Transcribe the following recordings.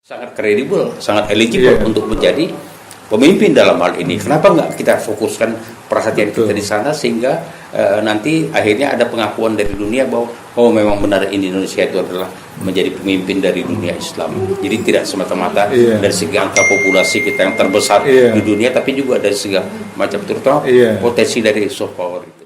Sangat kredibel, sangat eligible untuk menjadi pemimpin dalam hal ini. Kenapa nggak kita fokuskan perhatian kita di sana sehingga nanti akhirnya ada pengakuan dari dunia bahwa memang benar Indonesia itu adalah menjadi pemimpin dari dunia Islam. Jadi tidak semata-mata dari segi angka populasi kita yang terbesar di dunia, tapi juga dari segala macam, terutama potensi dari soft power itu.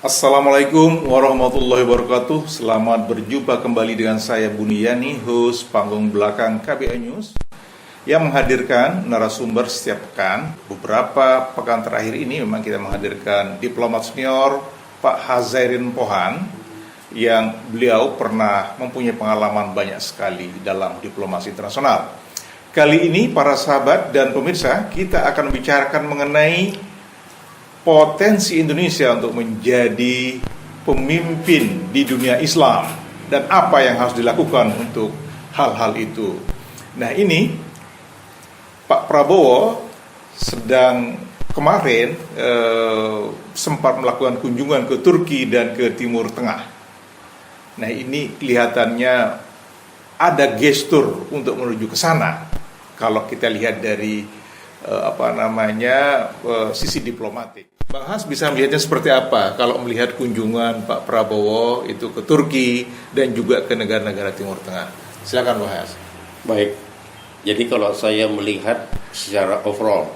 Assalamualaikum warahmatullahi wabarakatuh. Selamat berjumpa kembali dengan saya Buniyani, host panggung belakang KBA News, yang menghadirkan narasumber setiap pekan. Beberapa pekan terakhir ini memang kita menghadirkan diplomat senior Pak Hazairin Pohan, yang beliau pernah mempunyai pengalaman banyak sekali dalam diplomasi internasional. Kali ini para sahabat dan pemirsa, kita akan membicarakan mengenai potensi Indonesia untuk menjadi pemimpin di dunia Islam dan apa yang harus dilakukan untuk hal-hal itu. Nah, ini Pak Prabowo sedang kemarin sempat melakukan kunjungan ke Turki dan ke Timur Tengah. Nah, ini kelihatannya ada gestur untuk menuju ke sana kalau kita lihat dari sisi diplomatik. Bang Has bisa melihatnya seperti apa kalau melihat kunjungan Pak Prabowo itu ke Turki dan juga ke negara-negara Timur Tengah? Silakan Bang Has. Baik, jadi kalau saya melihat secara overall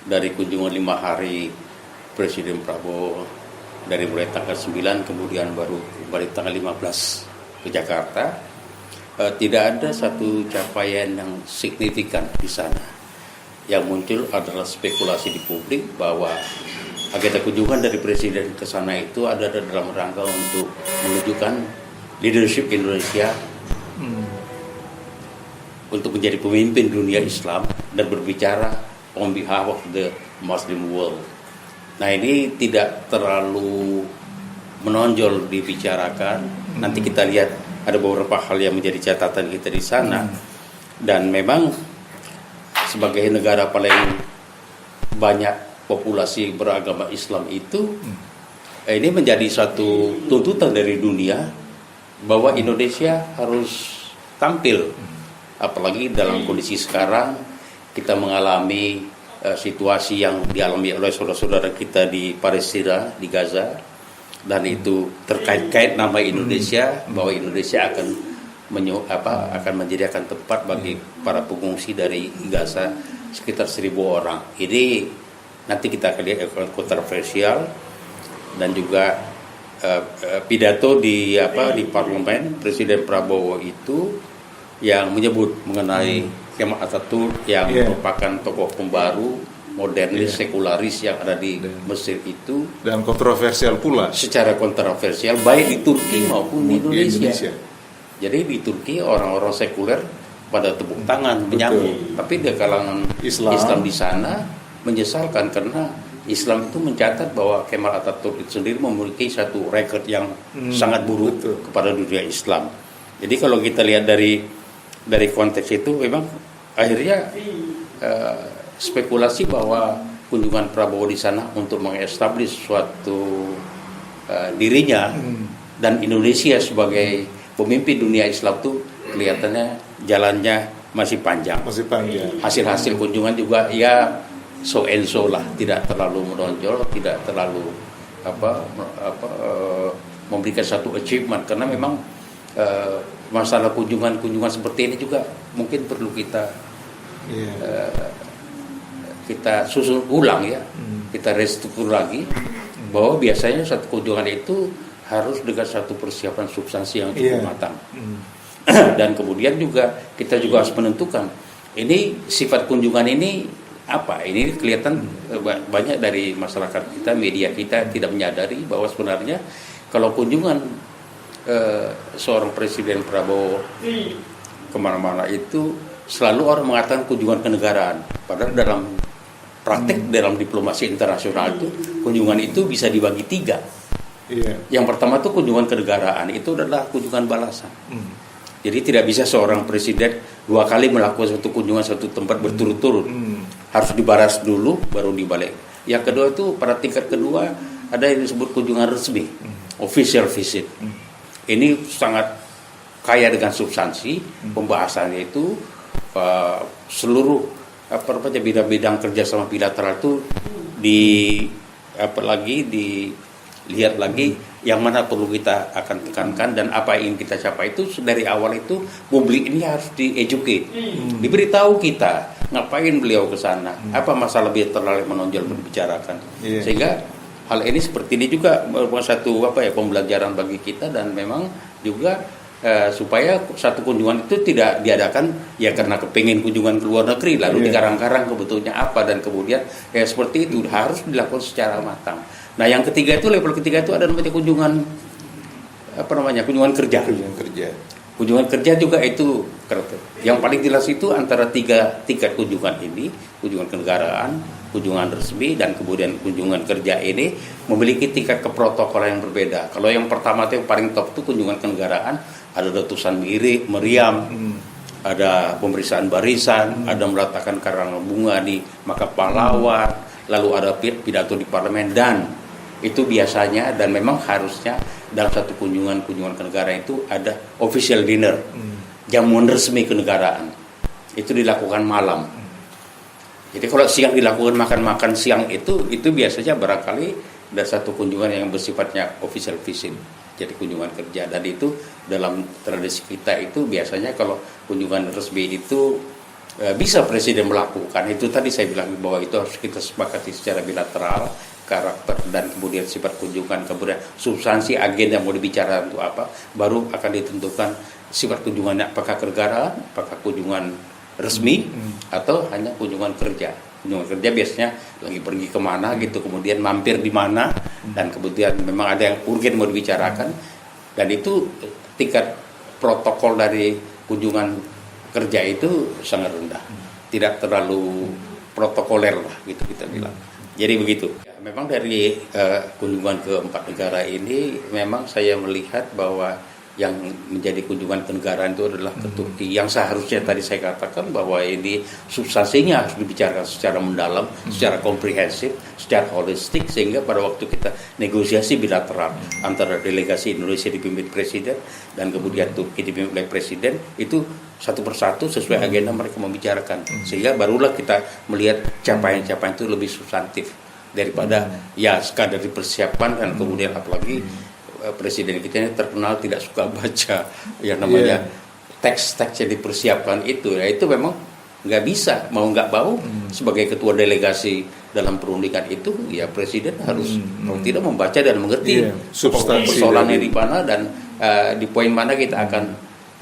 dari kunjungan 5 hari Presiden Prabowo, dari mulai tanggal 9 kemudian baru kembali tanggal 15 ke Jakarta, tidak ada satu capaian yang signifikan di sana. Yang muncul adalah spekulasi di publik bahwa agenda kunjungan dari Presiden ke sana itu ada dalam rangka untuk menunjukkan leadership Indonesia untuk menjadi pemimpin dunia Islam dan berbicara on behalf of the Muslim world. Nah, ini tidak terlalu menonjol dibicarakan. Nanti kita lihat ada beberapa hal yang menjadi catatan kita di sana. Dan memang sebagai negara paling banyak populasi beragama Islam itu, ini menjadi satu tuntutan dari dunia bahwa Indonesia harus tampil, apalagi dalam kondisi sekarang kita mengalami situasi yang dialami oleh saudara-saudara kita di Palestina, di Gaza, dan itu terkait-kait nama Indonesia, bahwa Indonesia akan menyediakan tempat bagi para pengungsi dari Gaza sekitar 1.000 orang. Ini nanti kita akan lihat kontroversial, dan juga pidato di parlemen Presiden Prabowo itu yang menyebut mengenai Kemal Atatürk yang merupakan tokoh pembaru modernis sekularis yang ada di Mesir itu, dan kontroversial pula secara kontroversial baik di Turki maupun di Indonesia. Jadi di Turki orang-orang sekuler pada tepuk tangan menyambut, tapi di kalangan Islam di sana menyesalkan karena Islam itu mencatat bahwa Kemal Atatürk itu sendiri memiliki satu rekod yang sangat buruk kepada dunia Islam. Jadi kalau kita lihat dari konteks itu, memang akhirnya spekulasi bahwa kunjungan Prabowo di sana untuk mengestablish suatu dirinya dan Indonesia sebagai pemimpin dunia Islam itu kelihatannya jalannya masih panjang. Hasil-hasil kunjungan juga ya so and so lah, tidak terlalu menonjol, tidak terlalu memberikan satu achievement, karena memang masalah kunjungan seperti ini juga mungkin perlu kita susun ulang ya, kita restruktur lagi, bahwa biasanya satu kunjungan itu harus dengan satu persiapan substansi yang cukup matang. Dan kemudian juga kita juga harus menentukan ini sifat kunjungan ini apa. Ini kelihatan banyak dari masyarakat kita, media kita tidak menyadari bahwa sebenarnya kalau kunjungan seorang Presiden Prabowo kemana-mana itu selalu orang mengatakan kunjungan kenegaraan, padahal dalam praktek dalam diplomasi internasional itu kunjungan itu bisa dibagi 3. Yang pertama itu kunjungan kenegaraan, itu adalah kunjungan balasan. Jadi tidak bisa seorang presiden 2 kali melakukan satu kunjungan satu tempat berturut-turut. Harus dibalas dulu baru dibalik. Yang kedua itu pada tingkat kedua ada yang disebut kunjungan resmi. official visit. Ini sangat kaya dengan substansi, pembahasannya itu seluruh bidang-bidang kerjasama bilateral itu dilihat lagi yang mana perlu kita akan tekankan dan apa yang ingin kita capai. Itu dari awal itu publik ini harus di-educate, diberitahu kita ngapain beliau ke sana, apa masalah bilateral yang menonjol berbicarakan, sehingga hal ini seperti ini juga merupakan satu pembelajaran bagi kita, dan memang juga supaya satu kunjungan itu tidak diadakan ya karena kepingin kunjungan ke luar negeri lalu dikarang-karang kebutuhannya apa, dan kemudian seperti itu harus dilakukan secara matang. Nah, yang ketiga itu, level ketiga itu ada namanya kunjungan kerja. Kunjungan kerja juga itu yang paling jelas itu antara tiga tingkat kunjungan ini, kunjungan kenegaraan, kunjungan resmi, dan kemudian kunjungan kerja ini memiliki tingkat keprotokolan yang berbeda. Kalau yang pertama itu yang paling top itu kunjungan kenegaraan, ada letusan meriam, ada pemeriksaan barisan, ada meletakkan karangan bunga di makam pahlawan, lalu ada pidato di parlemen, dan itu biasanya dan memang harusnya dalam satu kunjungan kenegaraan itu ada official dinner, jamuan resmi kenegaraan. Itu dilakukan malam. Jadi kalau siang dilakukan makan siang itu biasanya barangkali ada satu kunjungan yang bersifatnya official visit, jadi kunjungan kerja. Dan itu dalam tradisi kita itu biasanya kalau kunjungan resmi itu bisa presiden melakukan. Itu tadi saya bilang bahwa itu harus kita sepakati secara bilateral, karakter dan kemudian sifat kunjungan, kemudian substansi agenda yang mau dibicarakan untuk apa, baru akan ditentukan sifat kunjungannya, apakah kenegaraan, apakah kunjungan resmi, atau hanya kunjungan kerja. Kunjungan kerja biasanya lagi pergi kemana gitu, kemudian mampir di mana, dan kemudian memang ada yang urgen mau dibicarakan, dan itu tingkat protokol dari kunjungan kerja itu sangat rendah, tidak terlalu protokoler lah gitu kita bilang. Jadi begitu. Ya, memang dari kunjungan ke 4 negara ini memang saya melihat bahwa yang menjadi kunjungan kenegaraan itu adalah ke Turki, yang seharusnya tadi saya katakan bahwa ini substansinya harus dibicarakan secara mendalam, secara komprehensif, secara holistik, sehingga pada waktu kita negosiasi bilateral antara delegasi Indonesia dipimpin presiden dan kemudian Turki dipimpin oleh presiden, itu satu persatu sesuai agenda mereka membicarakan, sehingga barulah kita melihat capaian-capaian itu lebih substantif daripada ya sekadar dipersiapkan, dan kemudian apalagi presiden kita ini terkenal tidak suka baca yang namanya teks-teks yang dipersiapkan itu. Ya itu memang nggak bisa, mau nggak mau sebagai ketua delegasi dalam perundingan itu ya presiden harus mau tidak membaca dan mengerti persoalannya di mana, dan di poin mana kita akan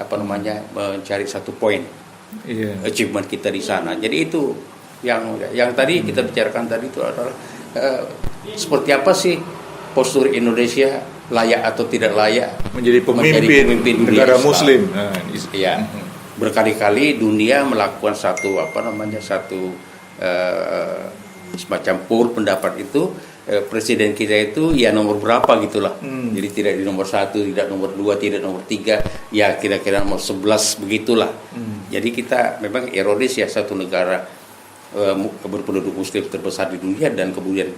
mencari satu poin achievement kita di sana. Jadi itu yang tadi kita bicarakan tadi itu adalah seperti apa sih postur Indonesia, layak atau tidak layak menjadi pemimpin negara Muslim. Ya, berkali-kali dunia melakukan satu semacam poll pendapat itu, presiden kita itu ya nomor berapa gitulah. Jadi tidak di nomor 1, tidak nomor 2, tidak nomor 3, ya kira-kira nomor 11 begitulah. Jadi kita memang ironis ya, satu negara berpenduduk Muslim terbesar di dunia, dan kemudian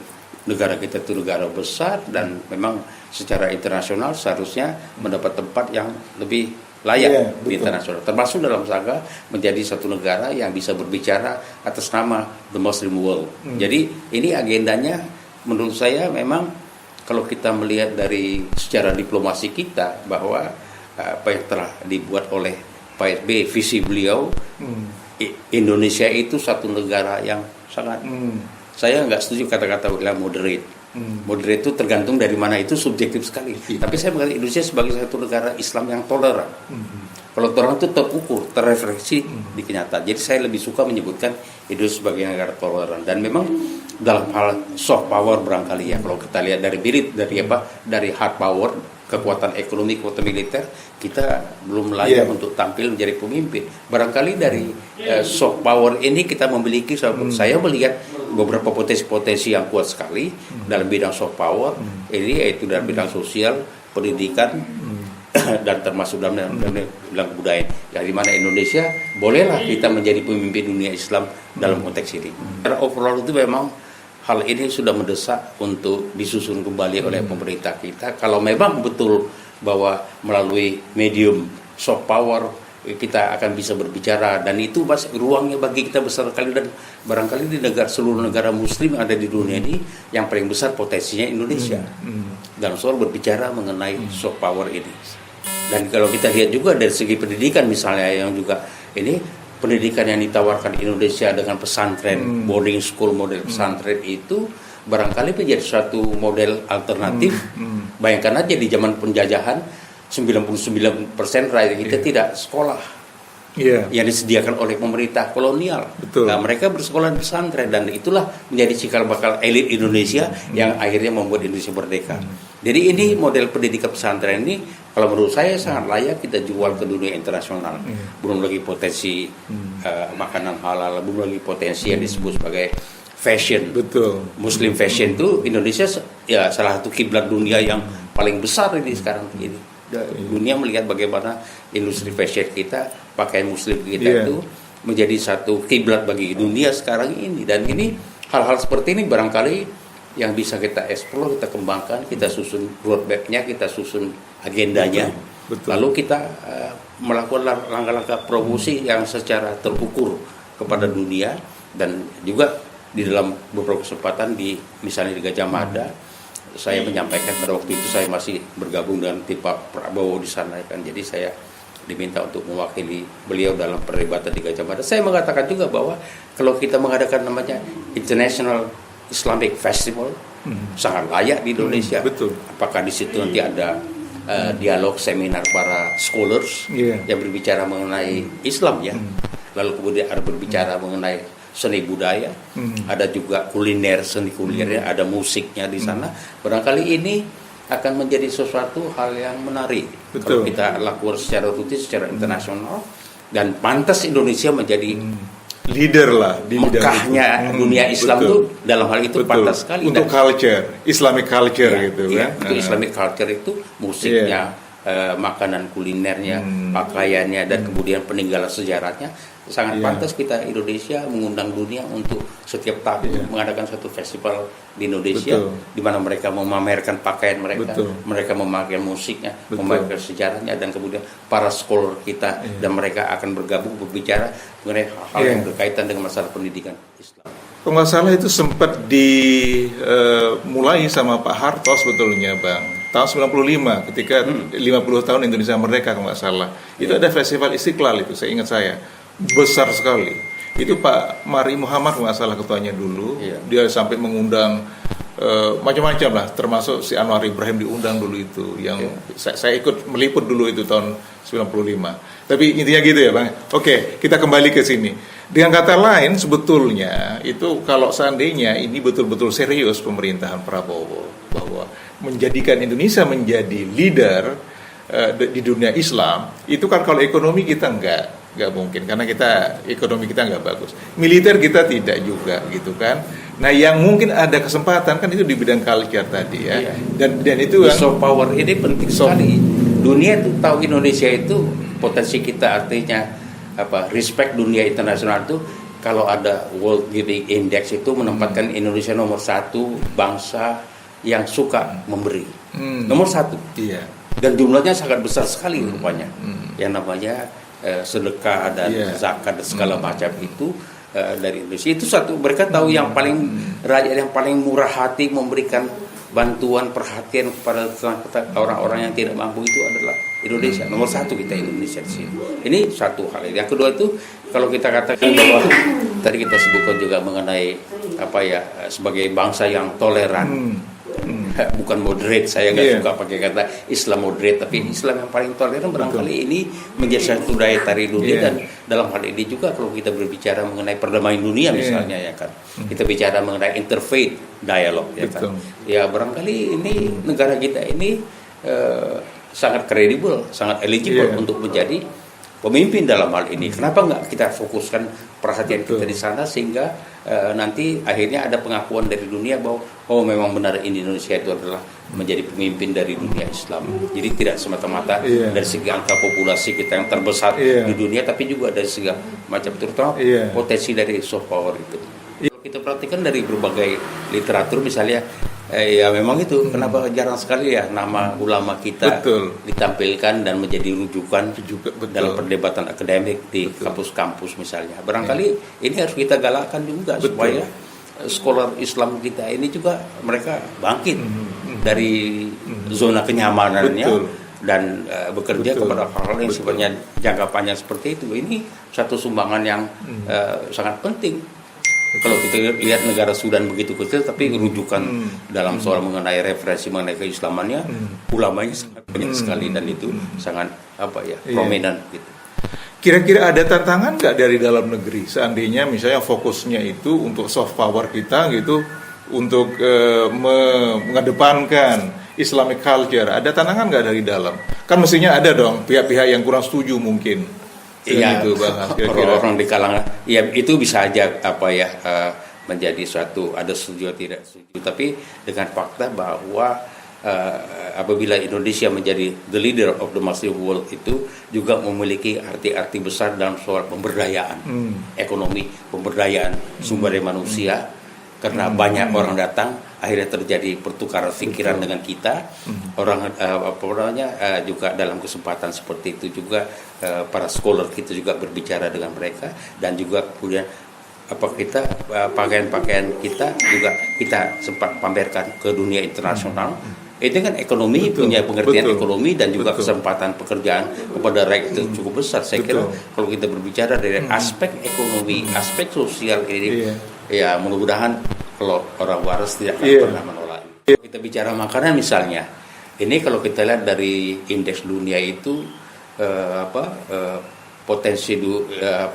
negara kita itu negara besar dan memang secara internasional seharusnya mendapat tempat yang lebih layak di internasional, termasuk dalam rangka menjadi satu negara yang bisa berbicara atas nama the Muslim world. Jadi ini agendanya menurut saya memang kalau kita melihat dari secara diplomasi kita bahwa apa yang telah dibuat oleh Pak SBY, visi beliau, Indonesia itu satu negara yang sangat saya nggak setuju kata-kata bilang moderate. Moderate itu tergantung dari mana, itu subjektif sekali. Tapi saya melihat Indonesia sebagai satu negara Islam yang toleran. Kalau toleran itu terukur, terrefleksi di kenyataan. Jadi saya lebih suka menyebutkan Indonesia sebagai negara toleran. Dan memang dalam hal soft power barangkali ya, kalau kita lihat dari hard power, kekuatan ekonomi, kekuatan militer, kita belum layak untuk tampil menjadi pemimpin. Barangkali dari soft power ini kita memiliki, saya melihat beberapa potensi-potensi yang kuat sekali dalam bidang soft power ini, yaitu dalam bidang sosial, pendidikan, dan termasuk dalam bidang budaya. Ya, di mana Indonesia bolehlah kita menjadi pemimpin dunia Islam dalam konteks ini. Secara overall itu memang hal ini sudah mendesak untuk disusun kembali oleh pemerintah kita. Kalau memang betul bahwa melalui medium soft power kita akan bisa berbicara, dan itu ruangnya bagi kita besar sekali, dan barangkali di seluruh negara muslim yang ada di dunia ini yang paling besar potensinya Indonesia dalam soal berbicara mengenai soft power ini. Dan kalau kita lihat juga dari segi pendidikan misalnya, yang juga ini pendidikan yang ditawarkan Indonesia dengan pesantren, boarding school model pesantren itu barangkali menjadi suatu model alternatif. Bayangkan aja di zaman penjajahan 99% rakyat kita tidak sekolah yang disediakan oleh pemerintah kolonial. Nah, mereka bersekolah di pesantren, dan itulah menjadi cikal bakal elit Indonesia yang akhirnya membuat Indonesia merdeka. Jadi ini model pendidikan pesantren ini kalau menurut saya sangat layak kita jual ke dunia internasional. Belum lagi potensi makanan halal, belum lagi potensi yang disebut sebagai fashion. Muslim fashion itu Indonesia ya salah satu kiblat dunia yang paling besar ini sekarang ini. Dunia melihat bagaimana industri fashion kita, pakaian muslim kita itu menjadi satu kiblat bagi dunia sekarang ini. Dan ini hal-hal seperti ini barangkali yang bisa kita eksplor, kita kembangkan, kita susun roadmap-nya, kita susun agendanya. Lalu kita melakukan langkah-langkah promosi yang secara terukur kepada dunia. Dan juga di dalam beberapa kesempatan misalnya di Gajah Mada, saya menyampaikan pada waktu itu saya masih bergabung dengan tim Pak Prabowo di sana kan. Jadi saya diminta untuk mewakili beliau dalam perdebatan di Gajah Mada. Saya mengatakan juga bahwa kalau kita mengadakan namanya International Islamic Festival, sangat layak di Indonesia. Apakah di situ nanti ada dialog seminar para scholars yang berbicara mengenai Islam ya. Lalu kemudian ada berbicara mengenai seni budaya, ada juga kuliner, seni kulinernya, ada musiknya di sana. Barangkali ini akan menjadi sesuatu hal yang menarik kalau kita lakukan secara rutin, secara internasional, dan pantas Indonesia menjadi leader lah di Mekahnya dunia Islam itu dalam hal itu pantas sekali. Untuk culture, Islamic culture gitu kan. Untuk Islamic culture itu musiknya, makanan kulinernya, pakaiannya, dan kemudian peninggalan sejarahnya. Sangat pantas kita Indonesia mengundang dunia untuk setiap tahun mengadakan satu festival di Indonesia, di mana mereka memamerkan pakaian mereka, mereka memamerkan musiknya, memamerkan sejarahnya, dan kemudian para scholar kita dan mereka akan bergabung berbicara mengenai hal-hal yang berkaitan dengan masalah pendidikan Islam. Kalau nggak salah itu sempat dimulai sama Pak Harto sebetulnya Bang, tahun 95 ketika 50 tahun Indonesia merdeka kalau nggak salah. Itu ada festival Istiqlal itu, saya ingat saya. Besar sekali. Itu Pak Mari Muhammad nggak salah ketuanya dulu. Dia sampai mengundang macam-macam lah, termasuk si Anwar Ibrahim diundang dulu itu. Yang saya ikut meliput dulu itu tahun 95. Tapi intinya gitu ya Bang. Oke, kita kembali ke sini. Dengan kata lain sebetulnya itu kalau seandainya ini betul-betul serius pemerintahan Prabowo bahwa menjadikan Indonesia menjadi leader di dunia Islam, itu kan kalau ekonomi kita nggak mungkin, karena ekonomi kita nggak bagus, militer kita tidak juga gitu kan. Nah yang mungkin ada kesempatan kan itu di bidang culture tadi ya. Dan itu kan soft power ini penting sekali. Dunia itu tahu Indonesia itu potensi kita, artinya respect dunia internasional itu kalau ada World Giving Index itu menempatkan Indonesia nomor 1 bangsa yang suka memberi, nomor 1. Dan jumlahnya sangat besar sekali rupanya. Yang namanya sedekah dan zakat dan segala macam itu dari Indonesia. Itu satu, mereka tahu yang paling rakyat yang paling murah hati memberikan bantuan perhatian kepada orang-orang yang tidak mampu itu adalah Indonesia. Nomor 1 kita Indonesia di sini. Ini satu hal. Yang kedua itu kalau kita katakan bahwa tadi kita sebutkan juga mengenai sebagai bangsa yang toleran. Bukan moderate, saya nggak suka pakai kata Islam moderate, tapi Islam yang paling toleran barangkali ini menjadi satu daya tarik dunia. Dan dalam hal ini juga kalau kita berbicara mengenai perdamaian dunia misalnya ya kan, kita bicara mengenai interfaith dialog ya kan, ya barangkali ini negara kita ini sangat kredibel, sangat eligible untuk menjadi pemimpin dalam hal ini. Kenapa nggak kita fokuskan perhatian kita di sana sehingga nanti akhirnya ada pengakuan dari dunia bahwa memang benar Indonesia itu adalah menjadi pemimpin dari dunia Islam. Jadi tidak semata-mata dari segi angka populasi kita yang terbesar di dunia, tapi juga dari segi macam terutama potensi dari soft power itu. Kalau kita perhatikan dari berbagai literatur misalnya, ya memang itu kenapa jarang sekali ya nama ulama kita Betul. ditampilkan dan menjadi rujukan Betul. dalam perdebatan akademik di kampus-kampus misalnya. Barangkali ini harus kita galakkan juga supaya scholar Islam kita ini juga mereka bangkit dari zona kenyamanannya. Betul. Dan bekerja kepada hal-hal yang sifatnya jangka panjang seperti itu. Ini satu sumbangan yang sangat penting. Kalau kita lihat negara Sudan begitu kecil, tapi rujukan dalam soal mengenai referensi mengenai keislamannya, ulamanya sangat banyak sekali dan itu sangat prominent gitu. Kira-kira ada tantangan nggak dari dalam negeri? Seandainya misalnya fokusnya itu untuk soft power kita gitu, untuk mengedepankan Islamic culture, ada tantangan nggak dari dalam? Kan mestinya ada dong pihak-pihak yang kurang setuju mungkin. Iya, itu orang-orang di kalangan, ya itu bisa aja menjadi suatu ada setuju atau tidak setuju. Tapi dengan fakta bahwa apabila Indonesia menjadi the leader of the Muslim world itu juga memiliki arti-arti besar dalam soal pemberdayaan ekonomi, pemberdayaan sumber daya manusia. Karena banyak orang datang, akhirnya terjadi pertukaran pikiran dengan kita. Orang juga dalam kesempatan seperti itu juga para scholar kita juga berbicara dengan mereka, dan juga kemudian pakaian-pakaian kita juga kita sempat pamerkan ke dunia internasional. Itu kan ekonomi, punya pengertian ekonomi dan juga kesempatan pekerjaan kepada rakyat itu cukup besar. Saya kira kalau kita berbicara dari aspek ekonomi, aspek sosial ini, ya mudah-mudahan kalau orang waras tidak akan pernah menolak. Kita bicara makanan misalnya, ini kalau kita lihat dari indeks dunia itu potensi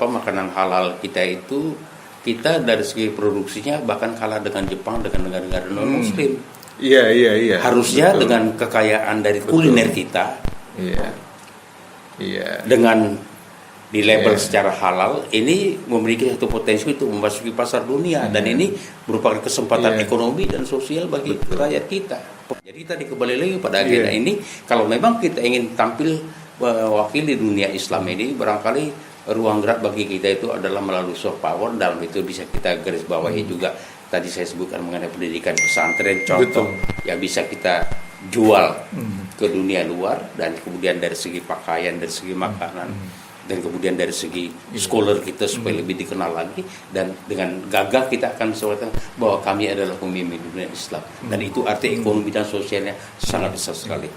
makanan halal kita itu, kita dari segi produksinya bahkan kalah dengan Jepang, dengan negara-negara non Muslim. Iya. Harusnya dengan kekayaan dari kuliner kita, dengan di label secara halal, ini memiliki satu potensi untuk memasuki pasar dunia, dan ini merupakan kesempatan ekonomi dan sosial bagi rakyat kita. Jadi tadi kembali lagi pada agenda ini, kalau memang kita ingin tampil mewakili dunia Islam ini, barangkali ruang gerak bagi kita itu adalah melalui soft power. Dalam itu bisa kita garis bawahi juga tadi saya sebutkan mengenai pendidikan pesantren, contoh yang bisa kita jual ke dunia luar, dan kemudian dari segi pakaian, dari segi makanan, dan kemudian dari segi scholar kita supaya lebih dikenal lagi, dan dengan gagah kita akan mengatakan bahwa kami adalah pemimpin dunia Islam, dan itu arti ekonomi dan sosialnya sangat besar sekali.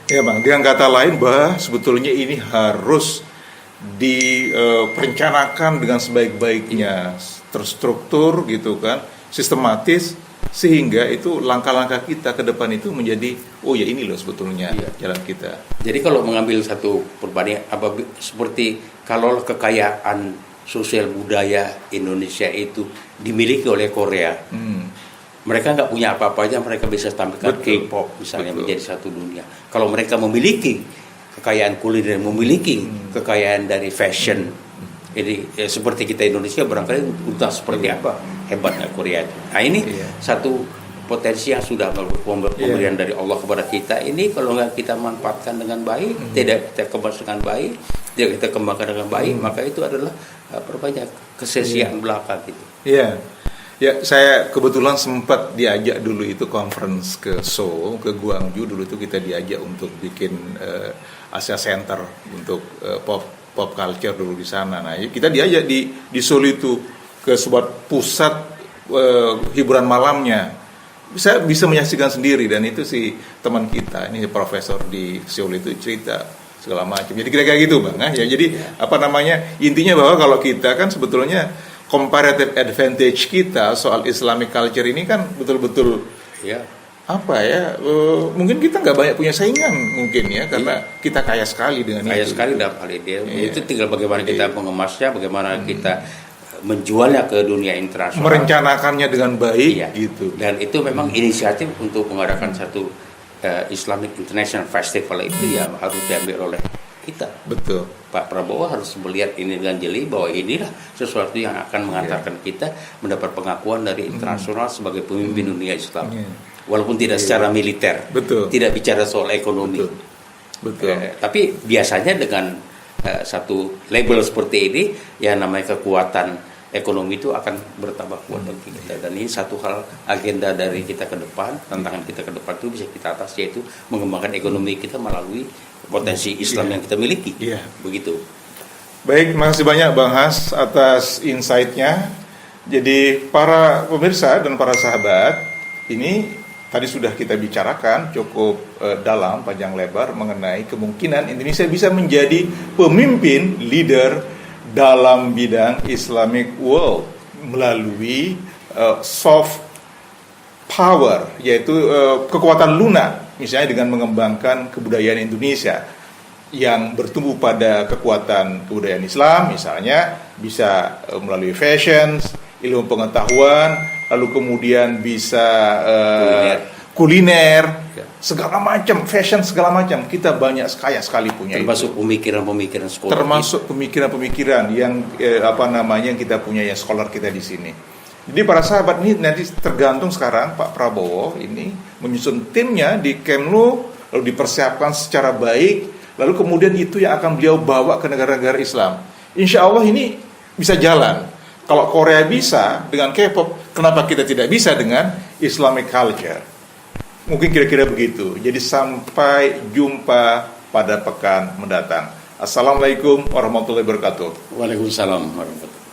Ya Bang, dengan kata lain bahwa sebetulnya ini harus diperencanakan dengan sebaik-baiknya, terstruktur gitu kan, sistematis, sehingga itu langkah-langkah kita ke depan itu menjadi ya ini loh sebetulnya jalan kita. Jadi kalau mengambil satu perbandingan seperti kalau kekayaan sosial budaya Indonesia itu dimiliki oleh Korea, mereka nggak punya apa-apa aja, mereka bisa tampilkan K-pop misalnya menjadi satu dunia. Kalau mereka memiliki kekayaan kuliner, memiliki kekayaan dari fashion, jadi seperti kita Indonesia barangkali entah seperti apa hebatnya Korea. Nah ini satu potensi yang sudah pemberian dari Allah kepada kita. Ini kalau nggak kita manfaatkan dengan baik, tidak kita kemas dengan baik, tidak kita kembangkan dengan baik, maka itu adalah perbanyak kesesiaan belaka gitu. Ya, saya kebetulan sempat diajak dulu itu conference ke Seoul, ke Gwangju dulu itu kita diajak untuk bikin Asia Center untuk pop culture dulu di sana. Nah, kita diajak di Seoul itu ke sebuah pusat hiburan malamnya. Saya bisa menyaksikan sendiri, dan itu si teman kita ini profesor di Seoul itu cerita segala macam. Jadi kira-kira gitu Bang. Ya, jadi intinya bahwa kalau kita kan sebetulnya comparative advantage kita soal Islamic culture ini kan betul-betul mungkin kita nggak banyak punya saingan mungkin ya, karena kita kaya sekali dengan kaya itu. Sekali dalam hal ini. Itu tinggal bagaimana kita mengemasnya, bagaimana kita menjualnya ke dunia internasional, merencanakannya dengan baik gitu. Dan itu memang inisiatif untuk mengadakan satu Islamic International Festival itu harus diambil oleh kita. Betul. Pak Prabowo harus melihat ini dengan jeli bahwa inilah sesuatu yang akan mengantarkan kita mendapat pengakuan dari internasional sebagai pemimpin dunia Islam. Walaupun tidak secara militer, tidak bicara soal ekonomi. Betul. Tapi biasanya dengan satu label seperti ini, yang namanya kekuatan ekonomi itu akan bertambah kuat bagi kita. Dan ini satu hal agenda dari kita ke depan, tantangan kita ke depan itu bisa kita atasi, yaitu mengembangkan ekonomi kita melalui potensi Islam yang kita miliki. Begitu. Baik, terima kasih banyak Bang Has atas insight-nya. Jadi para pemirsa dan para sahabat, ini tadi sudah kita bicarakan cukup dalam, panjang lebar mengenai kemungkinan Indonesia bisa menjadi pemimpin leader dalam bidang Islamic world melalui soft power, yaitu kekuatan lunak, misalnya dengan mengembangkan kebudayaan Indonesia yang bertumbuh pada kekuatan kebudayaan Islam, misalnya bisa melalui fashion, ilmu pengetahuan, lalu kemudian bisa kuliner, segala macam, fashion segala macam. Kita banyak kaya sekali punya, termasuk pemikiran-pemikiran sekolah. Termasuk pemikiran-pemikiran yang yang kita punya, ya scholar kita di sini. Jadi para sahabat ini nanti tergantung sekarang Pak Prabowo ini menyusun timnya di Kemlu, lalu dipersiapkan secara baik, lalu kemudian itu yang akan beliau bawa ke negara-negara Islam. Insya Allah ini bisa jalan. Kalau Korea bisa dengan K-pop, kenapa kita tidak bisa dengan Islamic culture? Mungkin kira-kira begitu. Jadi sampai jumpa pada pekan mendatang. Assalamualaikum warahmatullahi wabarakatuh. Waalaikumsalam warahmatullahi wabarakatuh.